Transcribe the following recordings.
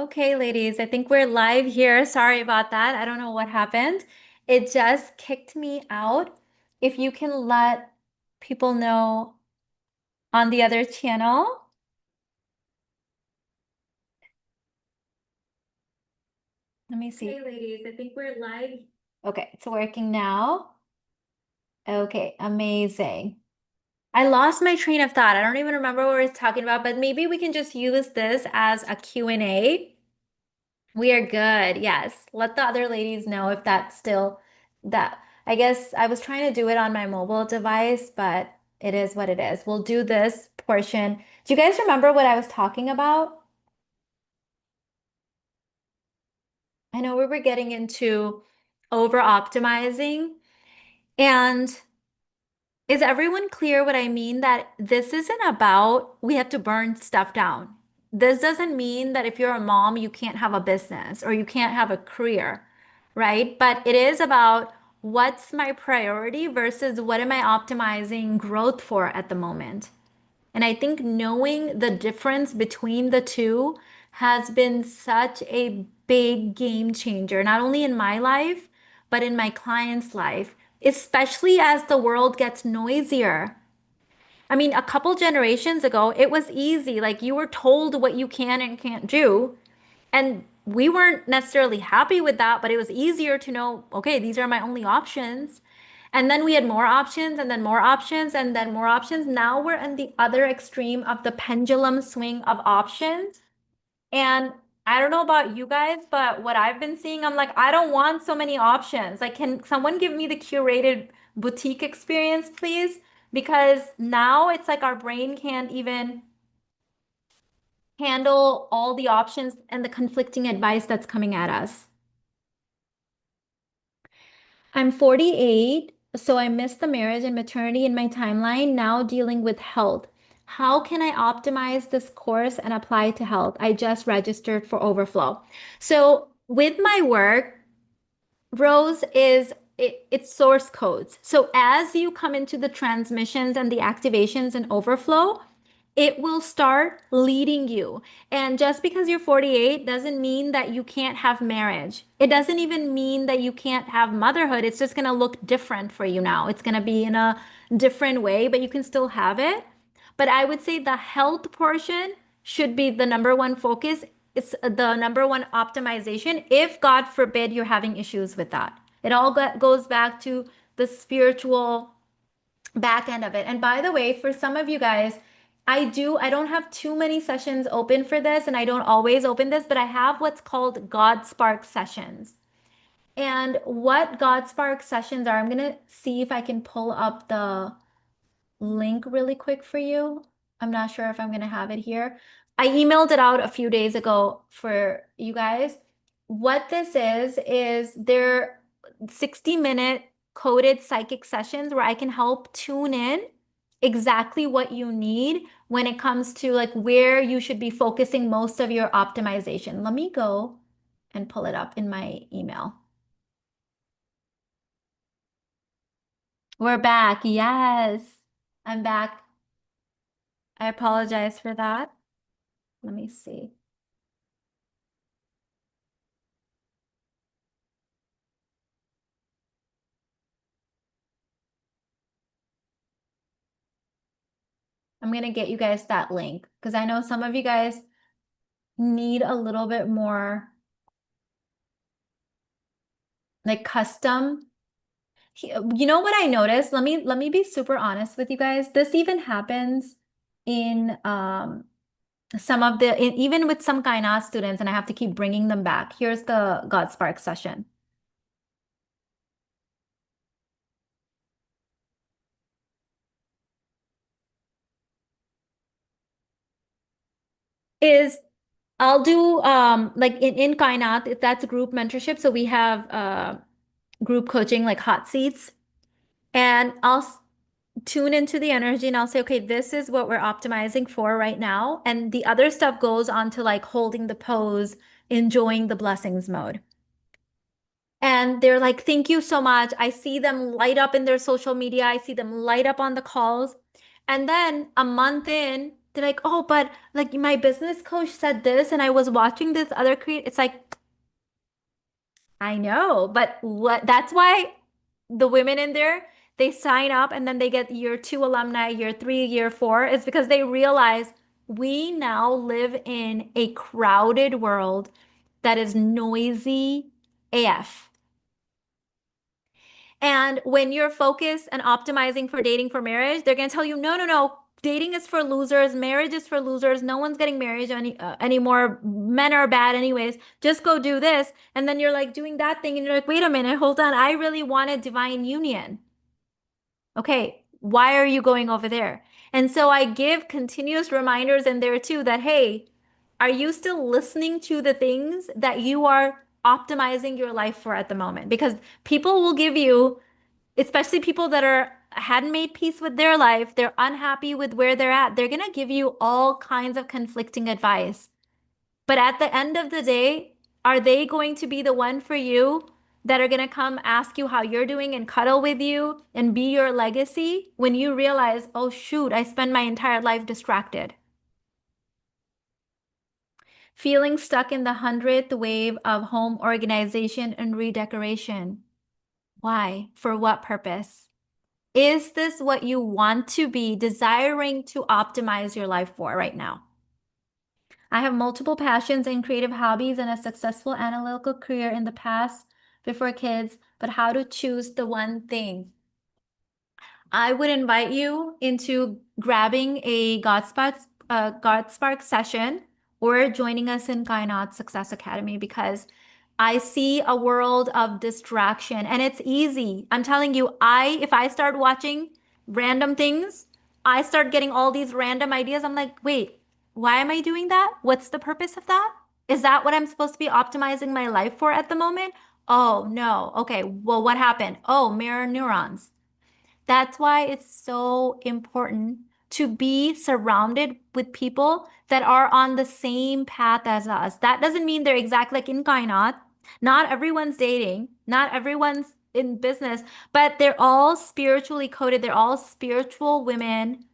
Okay, ladies, I think we're live here. Sorry about that. I don't know what happened. It just kicked me out. If you can let people know on the other channel. Let me see. Okay, ladies, I think we're live. Okay, it's working now. Okay, amazing. I lost my train of thought. I don't even remember what we were talking about, but maybe we can just use this as a Q&A. We are good. Yes. Let the other ladies know if that's still that. I guess I was trying to do it on my mobile device, but it is what it is. We'll do this portion. Do you guys remember what I was talking about? I know we were getting into over optimizing. And is everyone clear what I mean? That this isn't about we have to burn stuff down. This doesn't mean that if you're a mom, you can't have a business or you can't have a career, right? But it is about what's my priority versus what am I optimizing growth for at the moment. And I think knowing the difference between the two has been such a big game changer, not only in my life, but in my clients' life, especially as the world gets noisier. I mean, a couple generations ago, it was easy. Like you were told what you can and can't do. And we weren't necessarily happy with that, but it was easier to know, okay, these are my only options. And then we had more options and then more options and then more options. Now we're in the other extreme of the pendulum swing of options. And I don't know about you guys, but what I've been seeing, I'm like, I don't want so many options. Like, can someone give me the curated boutique experience, please? Because now it's like our brain can't even handle all the options and the conflicting advice that's coming at us. I'm 48, so I missed the marriage and maternity in my timeline, now dealing with health. How can I optimize this course and apply to health? I just registered for overflow. So with my work, Rose it's source codes. So as you come into the transmissions and the activations and overflow, it will start leading you. And just because you're 48 doesn't mean that you can't have marriage. It doesn't even mean that you can't have motherhood. It's just going to look different for you now. It's going to be in a different way, but you can still have it. But I would say the health portion should be the number one focus. It's the number one optimization if, God forbid, you're having issues with that. It all goes back to the spiritual back end of it. And by the way, for some of you guys, I don't have too many sessions open for this, and I don't always open this, but I have what's called God Spark sessions. And what God Spark sessions are, I'm gonna see if I can pull up the link really quick for you. I'm not sure if I'm gonna have it here. I emailed it out a few days ago for you guys. What this is they're 60-minute coded psychic sessions where I can help tune in exactly what you need when it comes to like where you should be focusing most of your optimization. Let me go and pull it up in my email. We're back. Yes, I'm back. I apologize for that. Let me see. I'm gonna get you guys that link because I know some of you guys need a little bit more like custom. You know what I noticed? Let me be super honest with you guys. This even happens in some of the even with some Kainat students, and I have to keep bringing them back. Here's the God Spark session. Is I'll do like in Kainat, if that's group mentorship. So we have group coaching like hot seats. And I'll tune into the energy and I'll say, okay, this is what we're optimizing for right now. And the other stuff goes on to like holding the pose, enjoying the blessings mode. And they're like, thank you so much. I see them light up in their social media. I see them light up on the calls. And then a month in, they're like, oh, but like my business coach said this, and I was watching this other create. It's like, I know, but what that's why the women in there, they sign up and then they get year two alumni, year three, year four, is because they realize we now live in a crowded world that is noisy AF. And when you're focused and optimizing for dating for marriage, they're going to tell you, no, no, no. Dating is for losers. Marriage is for losers. No one's getting married anymore. Men are bad anyways. Just go do this. And then you're like doing that thing and you're like, wait a minute, hold on. I really wanted divine union. Okay, why are you going over there? And so I give continuous reminders in there too that, hey, are you still listening to the things that you are optimizing your life for at the moment? Because people will give you, especially people that are hadn't made peace with their life, they're unhappy with where they're at, they're gonna give you all kinds of conflicting advice. But at the end of the day, are they going to be the one for you that are gonna come ask you how you're doing and cuddle with you and be your legacy when you realize, oh shoot, I spent my entire life distracted? Feeling stuck in the 100th wave of home organization and redecoration. Why? For what purpose? Is this what you want to be desiring to optimize your life for right now? I have multiple passions and creative hobbies and a successful analytical career in the past before kids, but how to choose the one thing? I would invite you into grabbing a God Spark session or joining us in Kainat Success Academy because I see a world of distraction and it's easy. I'm telling you, if I start watching random things, I start getting all these random ideas. I'm like, wait, why am I doing that? What's the purpose of that? Is that what I'm supposed to be optimizing my life for at the moment? Oh, no. Okay, well, what happened? Oh, mirror neurons. That's why it's so important to be surrounded with people that are on the same path as us. That doesn't mean they're exactly like in Kainat. Not everyone's dating, not everyone's in business, but they're all spiritually coded. They're all spiritual women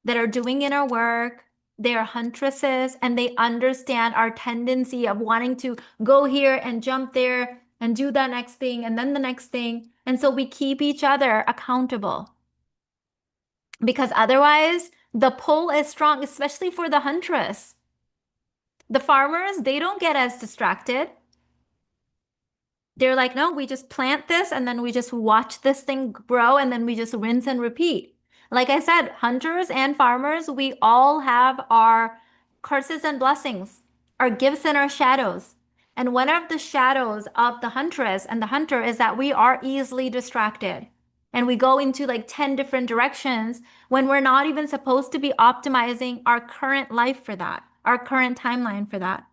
that are doing inner work. They are huntresses and they understand our tendency of wanting to go here and jump there and do that next thing and then the next thing. And so we keep each other accountable because otherwise the pull is strong, especially for the huntress. The farmers, they don't get as distracted. They're like, no, we just plant this and then we just watch this thing grow and then we just rinse and repeat. Like I said, hunters and farmers, we all have our curses and blessings, our gifts and our shadows. And one of the shadows of the huntress and the hunter is that we are easily distracted. And we go into like 10 different directions when we're not even supposed to be optimizing our current life for that, our current timeline for that.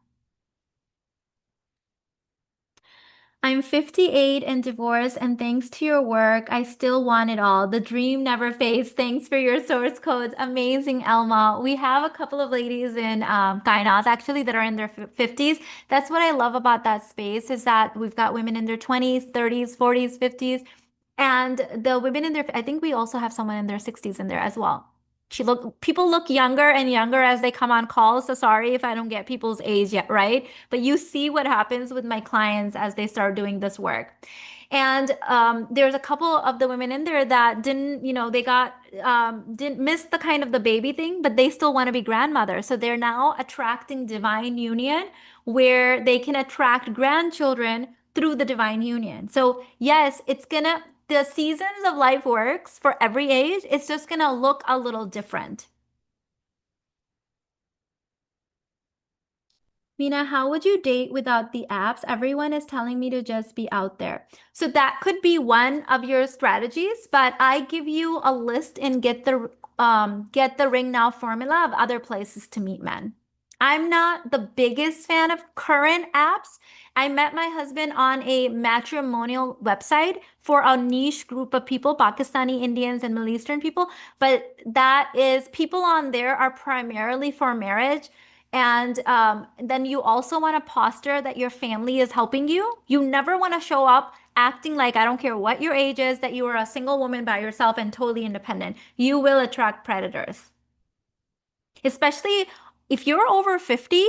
I'm 58 and divorced, and thanks to your work, I still want it all. The dream never fades. Thanks for your source codes. Amazing, Elma. We have a couple of ladies in Kainat actually that are in their 50s. That's what I love about that space is that we've got women in their 20s, 30s, 40s, 50s, and the women in their, I think we also have someone in their 60s in there as well. People look younger and younger as they come on calls. So sorry if I don't get people's age yet, right? But you see what happens with my clients as they start doing this work. And there's a couple of the women in there that didn't, they got didn't miss the kind of the baby thing, but they still want to be grandmothers. So they're now attracting divine union where they can attract grandchildren through the divine union. So yes, the seasons of life works for every age. It's just gonna look a little different. Mina, how would you date without the apps? Everyone is telling me to just be out there. So that could be one of your strategies, but I give you a list and get the ring now formula of other places to meet men. I'm not the biggest fan of current apps. I met my husband on a matrimonial website for a niche group of people, Pakistani Indians and Middle Eastern people, but that is people on there are primarily for marriage. And then you also want to posture that your family is helping you. You never want to show up acting like I don't care what your age is, that you are a single woman by yourself and totally independent. You will attract predators. Especially if you're over 50,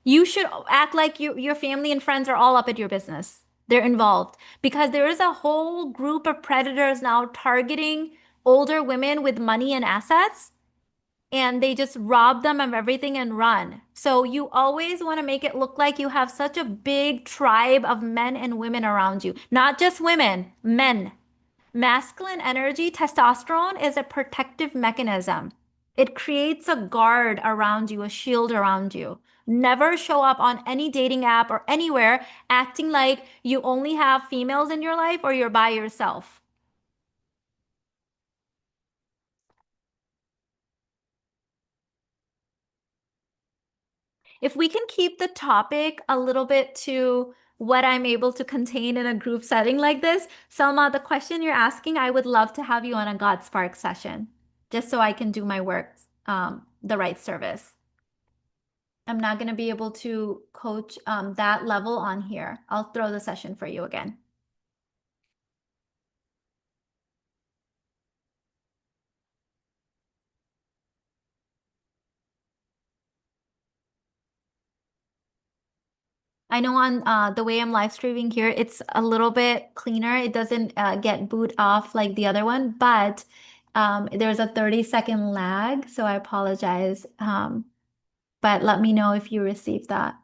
you should act like your family and friends are all up at your business. They're involved because there is a whole group of predators now targeting older women with money and assets, and they just rob them of everything and run. So you always want to make it look like you have such a big tribe of men and women around you, not just women, men. Masculine energy, testosterone, is a protective mechanism. It creates a guard around you, a shield around you. Never show up on any dating app or anywhere acting like you only have females in your life or you're by yourself. If we can keep the topic a little bit to what I'm able to contain in a group setting like this, Selma, the question you're asking, I would love to have you on a God Spark session just so I can do my work the right service. I'm not going to be able to coach that level on here. I'll throw the session for you again. I know on the way I'm live streaming here, it's a little bit cleaner. It doesn't get boot off like the other one, but there's a 30-second lag, so I apologize. But let me know if you received that.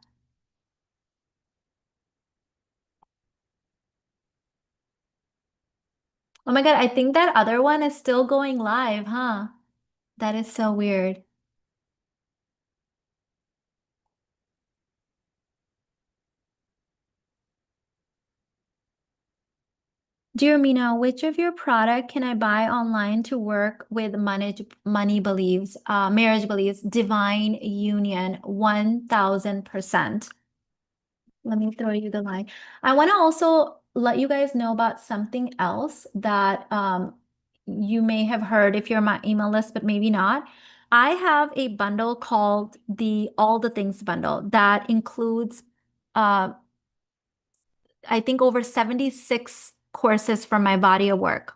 Oh my God, I think that other one is still going live, huh? That is so weird. Dear Mina, which of your product can I buy online to work with money beliefs, marriage beliefs, divine union, 1000%? Let me throw you the line. I want to also let you guys know about something else that you may have heard if you're on my email list, but maybe not. I have a bundle called the All the Things bundle that includes uh, I think over 76 courses from my body of work.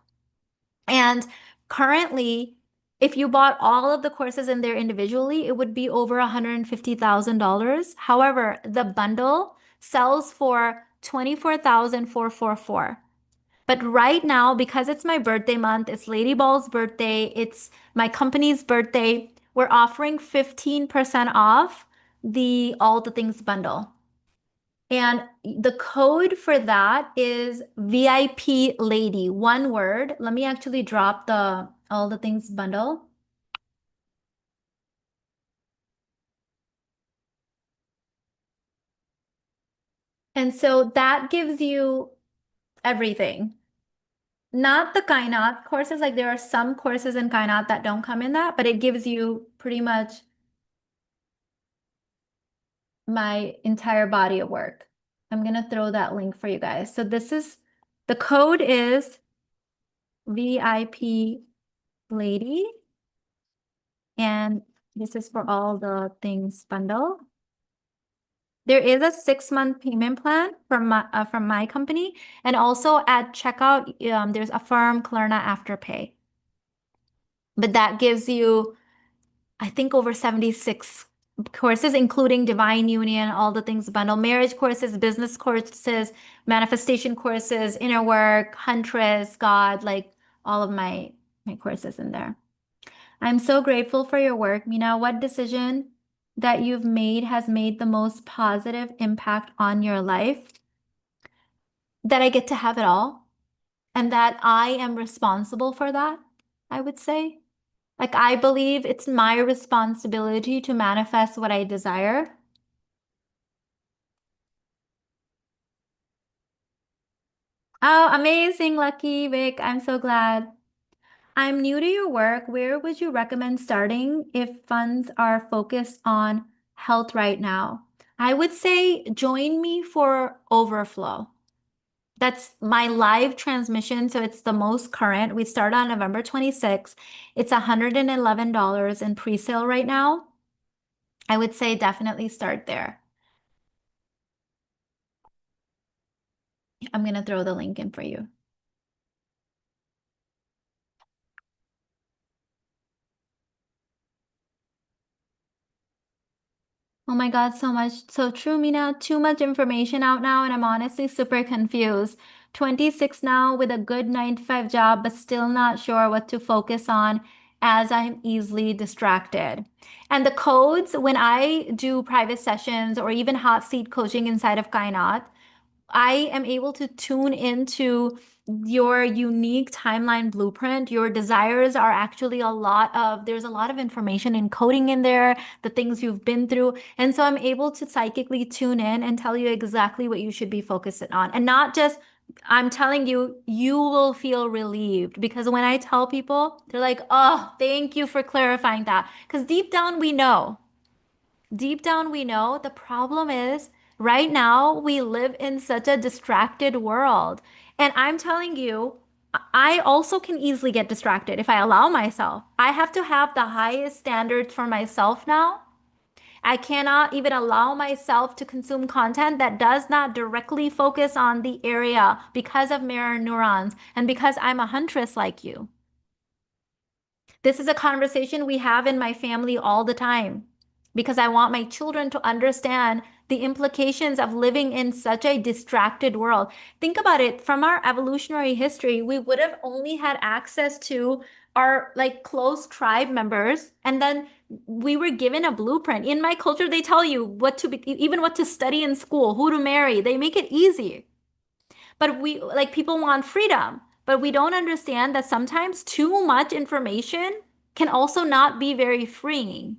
And currently, if you bought all of the courses in there individually, it would be over $150,000. However, the bundle sells for 24,444. But right now, because it's my birthday month, it's Lady Ball's birthday, it's my company's birthday, we're offering 15% off the All the Things bundle. And the code for that is VIP Lady, one word. Let me actually drop the All the Things bundle. And so that gives you everything. Not the Kainat courses, like there are some courses in Kainat that don't come in that, but it gives you pretty much my entire body of work. I'm gonna throw that link for you guys. So this is, the code is VIP Lady. And this is for all the things bundle. There is a 6-month payment plan from my company, and also at checkout, there's Affirm Klarna Afterpay. But that gives you, I think, over 76 courses, including Divine Union, all the things bundle, marriage courses, business courses, manifestation courses, inner work, Huntress, God, like all of my courses in there. I'm so grateful for your work, Mina. What decision that you've made has made the most positive impact on your life? That I get to have it all and that I am responsible for that, I would say. Like, I believe it's my responsibility to manifest what I desire. Oh, amazing, Lucky Vic. I'm so glad. I'm new to your work. Where would you recommend starting if funds are focused on health right now? I would say join me for Overflow. That's my live transmission, so it's the most current. We start on November 26th. It's $111 in pre-sale right now. I would say definitely start there. I'm going to throw the link in for you. my God, so much. So true, Mina. Too much information out now, and I'm honestly super confused. 26 now with a good 9 to 5 job, but still not sure what to focus on as I'm easily distracted. And the codes, when I do private sessions or even hot seat coaching inside of Kainat, I am able to tune into your unique timeline blueprint. Your desires are actually there's a lot of information and coding in there, the things you've been through. And so I'm able to psychically tune in and tell you exactly what you should be focusing on. And not just, I'm telling you, you will feel relieved because when I tell people, they're like, oh, thank you for clarifying that. Because deep down, we know the problem is right now we live in such a distracted world. And I'm telling you, I also can easily get distracted if I allow myself. I have to have the highest standards for myself now. I cannot even allow myself to consume content that does not directly focus on the area because of mirror neurons and because I'm a huntress like you. This is a conversation we have in my family all the time because I want my children to understand the implications of living in such a distracted world. Think about it from our evolutionary history, we would have only had access to our like close tribe members, and then we were given a blueprint. In my culture, they tell you what to be, even what to study in school, who to marry. They make it easy. But we like people want freedom, but we don't understand that sometimes too much information can also not be very freeing.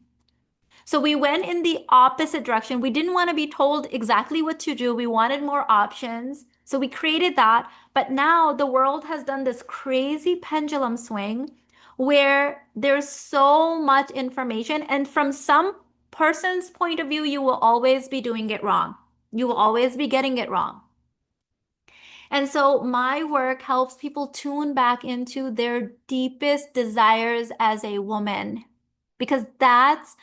So we went in the opposite direction. We didn't want to be told exactly what to do. We wanted more options. So we created that. But now the world has done this crazy pendulum swing where there's so much information. And from some person's point of view, you will always be doing it wrong. You will always be getting it wrong. And so my work helps people tune back into their deepest desires as a woman because that's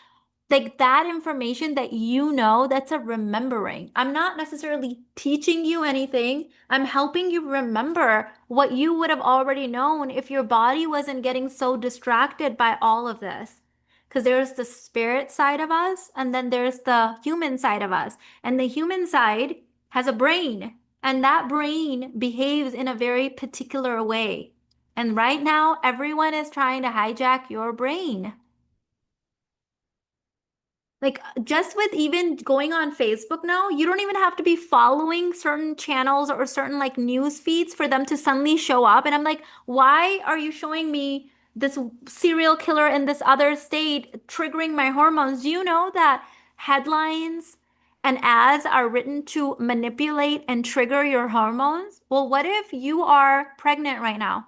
like that information that you know, that's a remembering. I'm not necessarily teaching you anything. I'm helping you remember what you would have already known if your body wasn't getting so distracted by all of this. Because there's the spirit side of us, and then there's the human side of us. And the human side has a brain, and that brain behaves in a very particular way. And right now, everyone is trying to hijack your brain. Like just with even going on Facebook now, you don't even have to be following certain channels or certain like news feeds for them to suddenly show up. And I'm like, why are you showing me this serial killer in this other state triggering my hormones? Do you know that headlines and ads are written to manipulate and trigger your hormones? Well, what if you are pregnant right now?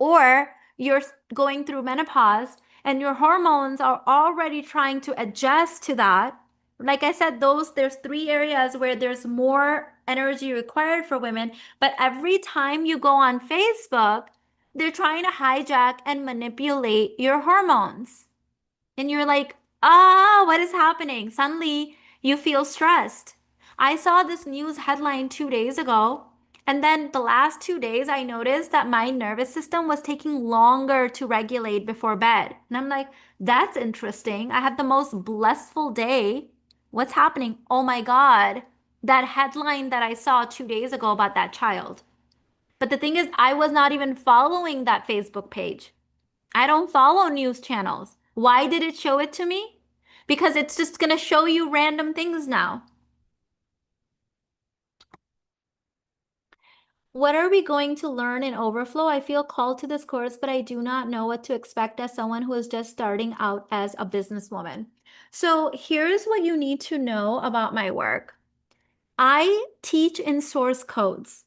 Or you're going through menopause and your hormones are already trying to adjust to that. Like I said, there's three areas where there's more energy required for women, but every time you go on Facebook, they're trying to hijack and manipulate your hormones. And you're like, what is happening? Suddenly you feel stressed. I saw this news headline 2 days ago. And then the last 2 days, I noticed that my nervous system was taking longer to regulate before bed. And I'm like, that's interesting. I had the most blissful day. What's happening? Oh my God, that headline that I saw 2 days ago about that child. But the thing is, I was not even following that Facebook page. I don't follow news channels. Why did it show it to me? Because it's just going to show you random things now. What are we going to learn in Overflow? I feel called to this course, but I do not know what to expect as someone who is just starting out as a businesswoman. So here's what you need to know about my work. I teach in source codes.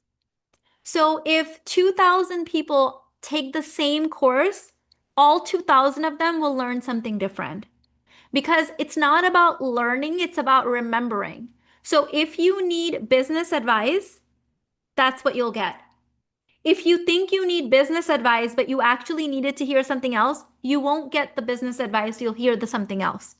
So if 2,000 people take the same course, all 2,000 of them will learn something different. Because it's not about learning, it's about remembering. So if you need business advice, that's what you'll get. If you think you need business advice, but you actually needed to hear something else, you won't get the business advice, you'll hear the something else.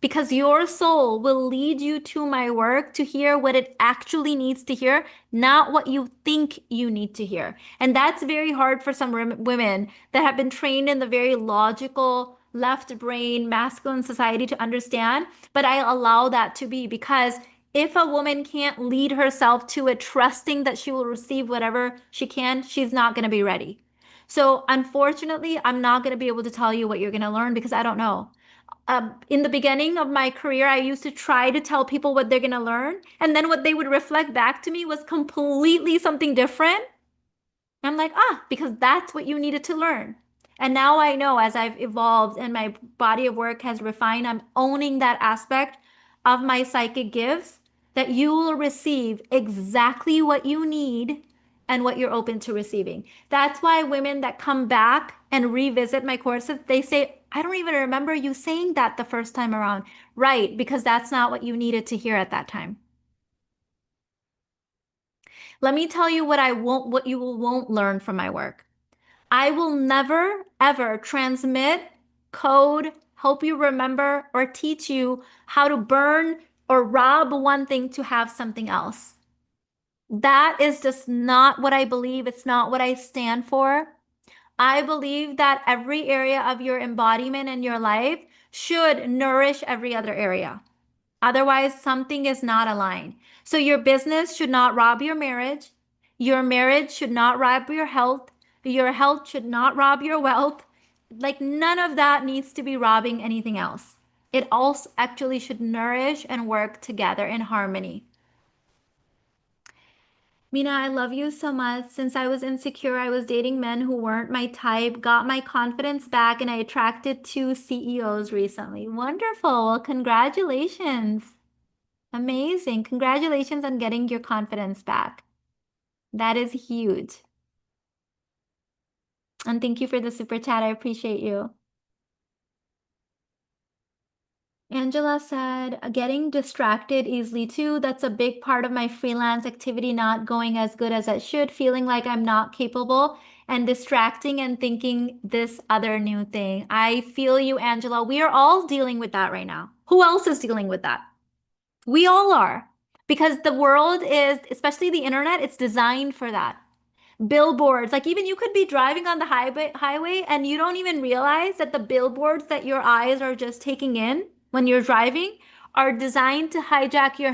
Because your soul will lead you to my work to hear what it actually needs to hear, not what you think you need to hear. And that's very hard for some women that have been trained in the very logical, left brain, masculine society to understand, but I allow that to be because if a woman can't lead herself to it, trusting that she will receive whatever she can, she's not going to be ready. So, unfortunately, I'm not going to be able to tell you what you're going to learn because I don't know. In the beginning of my career, I used to try to tell people what they're going to learn. And then what they would reflect back to me was completely something different. I'm like, because that's what you needed to learn. And now I know as I've evolved and my body of work has refined, I'm owning that aspect of my psychic gifts that you will receive exactly what you need and what you're open to receiving. That's why women that come back and revisit my courses, they say, I don't even remember you saying that the first time around. Right, because that's not what you needed to hear at that time. Let me tell you what you won't learn from my work. I will never, ever transmit, code, help you remember, or teach you how to burn or rob one thing to have something else. That is just not what I believe. It's not what I stand for. I believe that every area of your embodiment in your life should nourish every other area. Otherwise, something is not aligned. So your business should not rob your marriage. Your marriage should not rob your health. Your health should not rob your wealth. Like none of that needs to be robbing anything else. It also actually should nourish and work together in harmony. Mina, I love you so much. Since I was insecure, I was dating men who weren't my type, got my confidence back, and I attracted two CEOs recently. Wonderful. Well, congratulations. Amazing. Congratulations on getting your confidence back. That is huge. And thank you for the super chat. I appreciate you. Angela said, getting distracted easily too. That's a big part of my freelance activity not going as good as it should, feeling like I'm not capable and distracting and thinking this other new thing. I feel you, Angela. We are all dealing with that right now. Who else is dealing with that? We all are. Because the world is, especially the internet, it's designed for that. Billboards, like even you could be driving on the highway and you don't even realize that the billboards that your eyes are just taking in when you're driving are designed to hijack your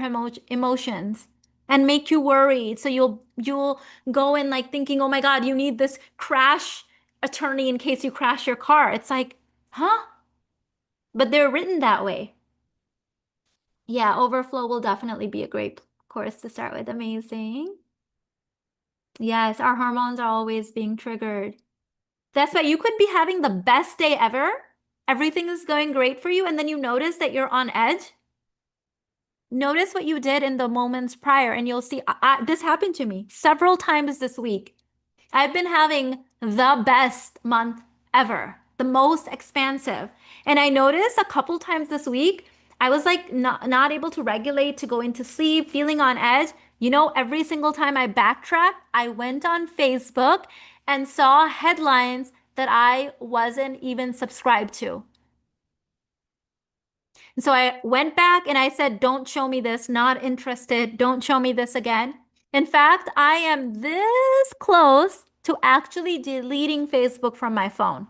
emotions and make you worried. So you'll go in like thinking, "Oh my God, you need this crash attorney in case you crash your car." It's like, "Huh?" But they're written that way. Yeah, overflow will definitely be a great course to start with. Amazing. Yes, our hormones are always being triggered. That's why you could be having the best day ever. Everything is going great for you, and then you notice that you're on edge. Notice what you did in the moments prior, and you'll see this happened to me several times this week. I've been having the best month ever, the most expansive. And I noticed a couple times this week, I was like not able to regulate to go into sleep, feeling on edge. You know, every single time I backtracked, I went on Facebook and saw headlines that I wasn't even subscribed to. And so I went back and I said, don't show me this, not interested. Don't show me this again. In fact, I am this close to actually deleting Facebook from my phone.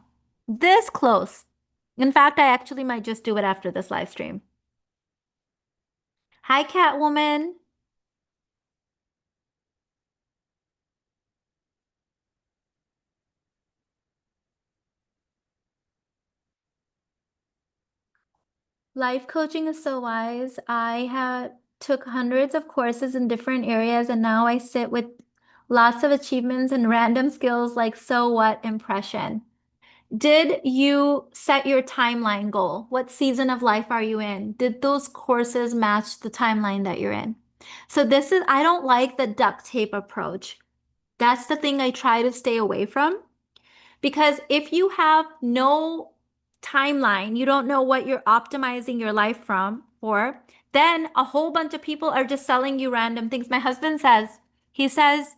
This close. In fact, I actually might just do it after this live stream. Hi, Catwoman. Life coaching is so wise. I had took hundreds of courses in different areas, and now I sit with lots of achievements and random skills like so what impression. Did you set your timeline goal? What season of life are you in? Did those courses match the timeline that you're in? So I don't like the duct tape approach. That's the thing I try to stay away from because if you have no timeline, you don't know what you're optimizing your life for, then a whole bunch of people are just selling you random things. My husband says, he says,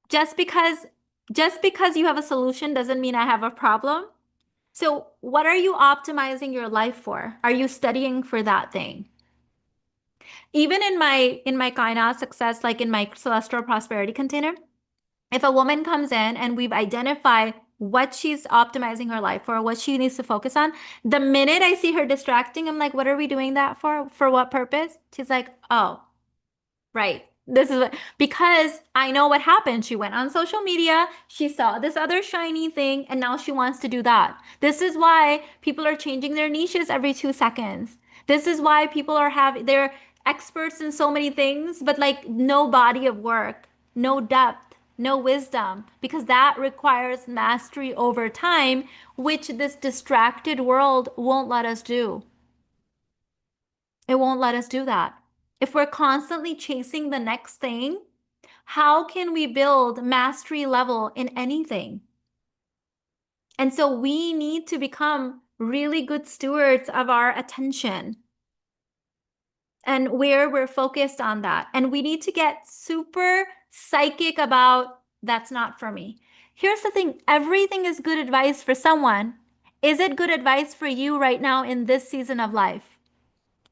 just because just because you have a solution doesn't mean I have a problem. So, what are you optimizing your life for? Are you studying for that thing? Even in my Kaina success, like in my celestial prosperity container, if a woman comes in and we've identified what she's optimizing her life for, what she needs to focus on. The minute I see her distracting, I'm like, what are we doing that for? For what purpose? She's like, oh, right. This is what, because I know what happened. She went on social media, she saw this other shiny thing, and now she wants to do that. This is why people are changing their niches every 2 seconds. This is why people are they're experts in so many things, but like no body of work, no depth, no wisdom, because that requires mastery over time, which this distracted world won't let us do. It won't let us do that. If we're constantly chasing the next thing, how can we build mastery level in anything? And so we need to become really good stewards of our attention and where we're focused on that. And we need to get super psychic about that's not for me. Here's the thing, everything is good advice for someone. Is it good advice for you right now in this season of life?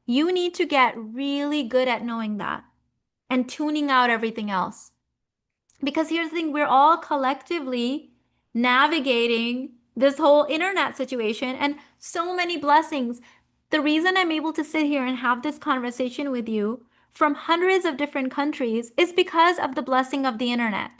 You need to get really good at knowing that and tuning out everything else. Because here's the thing, we're all collectively navigating this whole internet situation and so many blessings. The reason I'm able to sit here and have this conversation with you from hundreds of different countries is because of the blessing of the internet.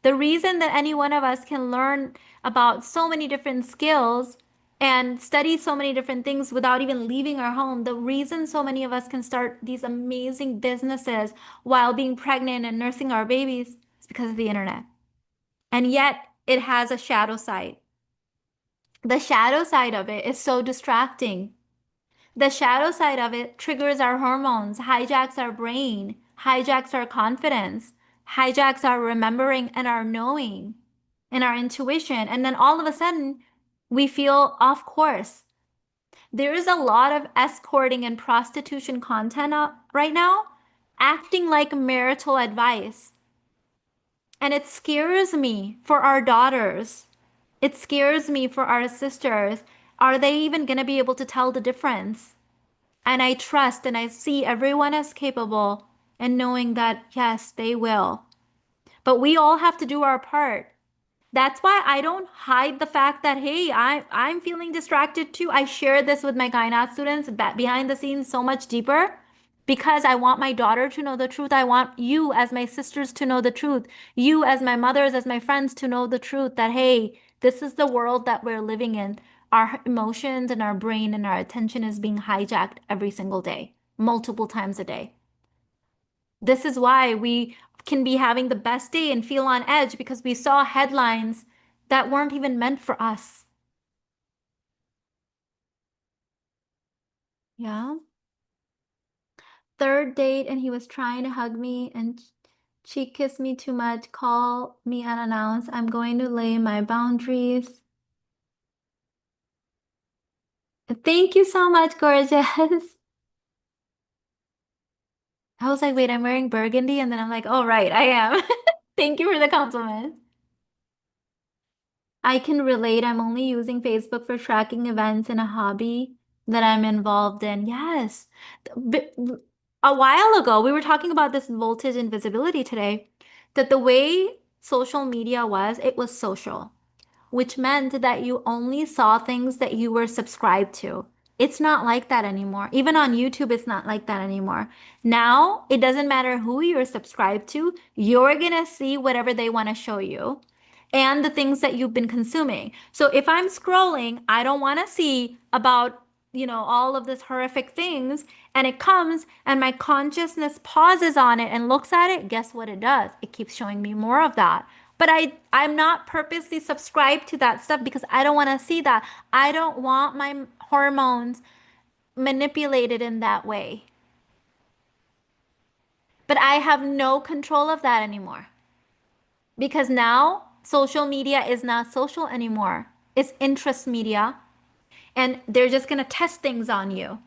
The reason that any one of us can learn about so many different skills and study so many different things without even leaving our home, the reason so many of us can start these amazing businesses while being pregnant and nursing our babies is because of the internet. And yet it has a shadow side. The shadow side of it is so distracting. The shadow side of it triggers our hormones, hijacks our brain, hijacks our confidence, hijacks our remembering and our knowing and our intuition. And then all of a sudden, we feel off course. There is a lot of escorting and prostitution content right now, acting like marital advice. And it scares me for our daughters. It scares me for our sisters. Are they even going to be able to tell the difference? And I trust and I see everyone as capable and knowing that, yes, they will. But we all have to do our part. That's why I don't hide the fact that, hey, I'm feeling distracted too. I share this with my gynae students behind the scenes so much deeper because I want my daughter to know the truth. I want you as my sisters to know the truth. You as my mothers, as my friends to know the truth that, hey, this is the world that we're living in. Our emotions and our brain and our attention is being hijacked every single day, multiple times a day. This is why we can be having the best day and feel on edge because we saw headlines that weren't even meant for us. Yeah. Third date, and he was trying to hug me and she kissed me too much. Call me unannounced. I'm going to lay my boundaries. Thank you so much, gorgeous. I was like, wait, I'm wearing burgundy. And then I'm like, oh, right, I am. Thank you for the compliment. I can relate. I'm only using Facebook for tracking events and a hobby that I'm involved in. Yes. B- A while ago, we were talking about this voltage and visibility today, that the way social media was, it was social, which meant that you only saw things that you were subscribed to. It's not like that anymore. Even on YouTube, it's not like that anymore. Now, it doesn't matter who you're subscribed to, you're gonna see whatever they want to show you and the things that you've been consuming. So if I'm scrolling, I don't want to see about, all of this horrific things, and it comes and my consciousness pauses on it and looks at it, guess what it does? It keeps showing me more of that. But I'm not purposely subscribed to that stuff because I don't want to see that. I don't want my hormones manipulated in that way. But I have no control of that anymore. Because now social media is not social anymore. It's interest media, and they're just going to test things on you.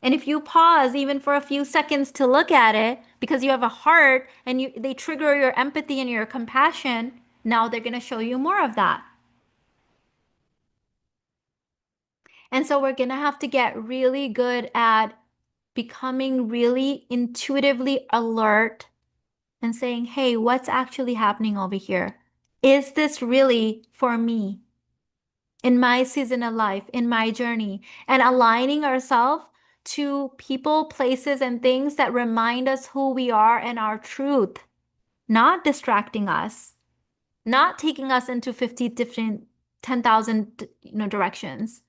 And if you pause even for a few seconds to look at it because you have a heart and they trigger your empathy and your compassion, now they're going to show you more of that. And so we're going to have to get really good at becoming really intuitively alert and saying, hey, what's actually happening over here? Is this really for me in my season of life, in my journey? And aligning ourselves to people, places, and things that remind us who we are and our truth, not distracting us, not taking us into 50 different 10,000 directions.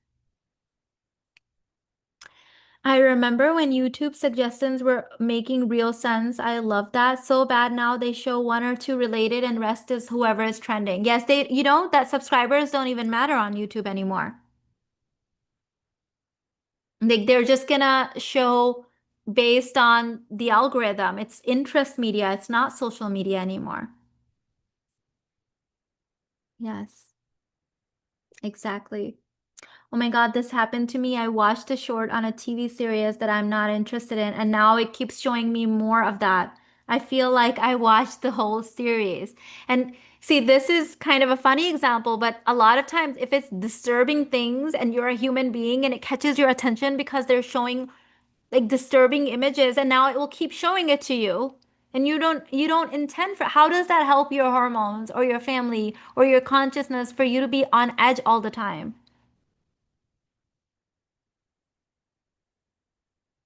I remember when YouTube suggestions were making real sense. I love that so bad. Now they show one or two related and rest is whoever is trending. Yes, they, that subscribers don't even matter on YouTube anymore. Like they're just gonna show based on the algorithm. It's interest media. It's not social media anymore. Yes, exactly. Oh my God, this happened to me. I watched a short on a TV series that I'm not interested in, and now it keeps showing me more of that. I feel like I watched the whole series. And see, this is kind of a funny example, but a lot of times if it's disturbing things and you're a human being and it catches your attention because they're showing like disturbing images and now it will keep showing it to you. And you don't intend for, how does that help your hormones or your family or your consciousness for you to be on edge all the time?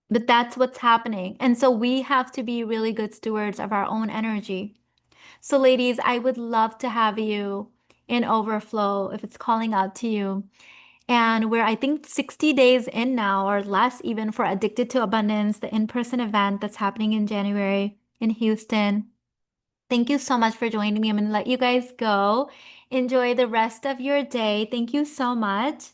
But that's what's happening. And so we have to be really good stewards of our own energy. So, ladies, I would love to have you in Overflow if it's calling out to you. And we're, I think, 60 days in now or less, even for Addicted to Abundance, the in person event that's happening in January in Houston. Thank you so much for joining me. I'm going to let you guys go. Enjoy the rest of your day. Thank you so much.